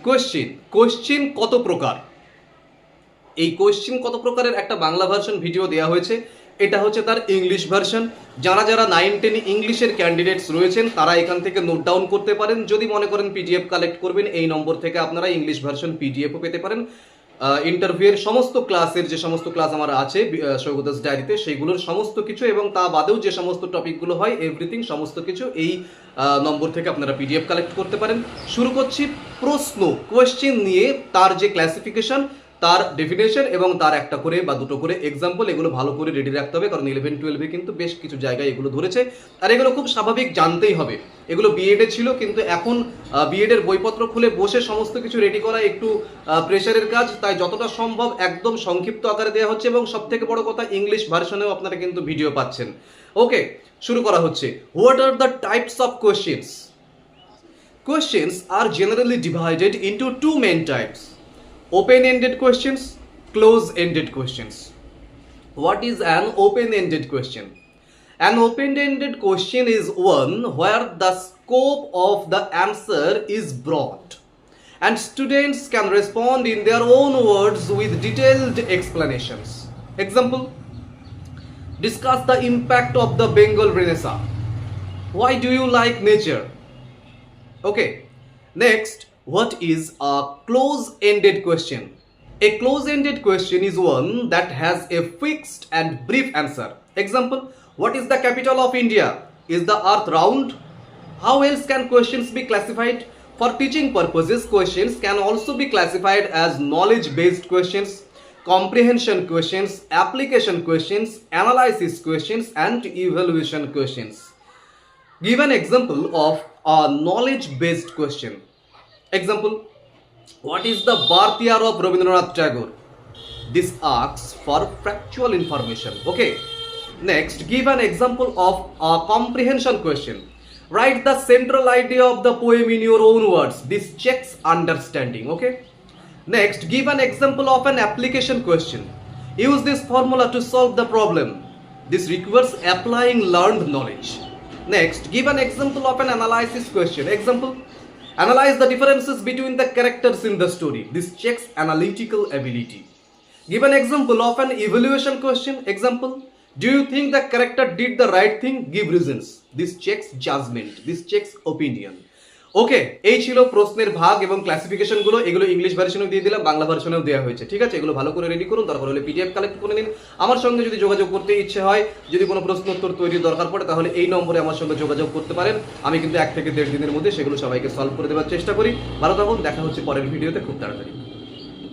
Question কত প্রকার, এই কোশ্চিন কত প্রকারের একটা বাংলা ভার্সন ভিডিও দেওয়া হয়েছে। এটা হচ্ছে তার ইংলিশ ভার্সন। যারা 9-10 ইংলিশের ক্যান্ডিডেটস রয়েছেন তারা এখান থেকে নোট ডাউন করতে পারেন। যদি মনে করেন পিডিএফ কালেক্ট করবেন, এই নম্বর থেকে আপনারা ইংলিশ ভার্সন পিডিএফও পেতে পারেন। ইন্টারভিউয়ের সমস্ত ক্লাসের যে সমস্ত ক্লাস আমার আছে সৈকতাস ডায়েরিতে, সেইগুলোর সমস্ত কিছু এবং তা বাদেও যে সমস্ত টপিকগুলো হয় এভরিথিং সমস্ত কিছু এই নম্বর থেকে আপনারা পিডিএফ কালেক্ট করতে পারেন। শুরু করছি কোয়েশ্চেন নিয়ে, তার যে ক্লাসিফিকেশন, তার ডেফিনেশন এবং তার একটা করে বা দুটো করে এক্সাম্পল, এগুলো ভালো করে রেডি রাখতে হবে, কারণ 11-12 কিন্তু বেশ কিছু জায়গায় এগুলো ধরেছে। আর এগুলো খুব স্বাভাবিক, জানতেই হবে। এগুলো বিএডে ছিল, কিন্তু এখন বিএডের বইপত্র খুলে বসে সমস্ত কিছু রেডি করা একটু প্রেশারের কাজ, তাই যতটা সম্ভব একদম সংক্ষিপ্ত আকারে দেওয়া হচ্ছে এবং সব থেকে বড় কথা ইংলিশ ভার্সনেও আপনারা কিন্তু ভিডিও পাচ্ছেন। ওকে, শুরু করা হচ্ছে। What are the types of questions? Questions are generally divided into two main types: open-ended questions, close-ended questions. What is an open-ended question? An open-ended question is one where the scope of the answer is broad and students can respond in their own words with detailed explanations. Example: discuss the impact of the Bengal Renaissance. Why do you like nature? Okay, next, what is a close-ended question? A close-ended question is one that has a fixed and brief answer. Example: what is the capital of India? Is the earth round? How else can questions be classified? For teaching purposes, questions can also be classified as knowledge-based questions, comprehension questions, application questions, analysis questions, and evaluation questions. Give an example of a knowledge-based question. Example: what is the birth year of Rabindranath Tagore? This asks for factual information. Okay. Next, give an example of a comprehension question. Write the central idea of the poem in your own words. This checks understanding. Okay. Next, give an example of an application question. Use this formula to solve the problem. This requires applying learned knowledge. Next, give an example of an analysis question. Example: analyze the differences between the characters in the story. This checks analytical ability. Give an example of an evaluation question. Example: do you think the character did the right thing? Give reasons. This checks judgment. This checks opinion. ওকে, এই ছিল প্রশ্নের ভাগ এবং classification গুলো। এগুলো English ভার্সনেও দিয়ে দিলাম, বাংলা ভার্সনেও দেওয়া হয়েছে। ঠিক আছে, এগুলো ভালো করে রেডি করুন, দরকার হলে পিডিএফ কালেক্ট করে নিন। আমার সঙ্গে যদি যোগাযোগ করতে ইচ্ছে হয়, যদি কোনো প্রশ্ন উত্তর তৈরির দরকার পড়ে, তাহলে এই নম্বরে আমার সঙ্গে যোগাযোগ করতে পারেন। আমি কিন্তু 1 থেকে 1.5 দিনের মধ্যে সেগুলো সবাইকে সলভ করে দেওয়ার চেষ্টা করি। ভালো থাকুন, দেখা হচ্ছে পরের ভিডিওতে খুব তাড়াতাড়ি।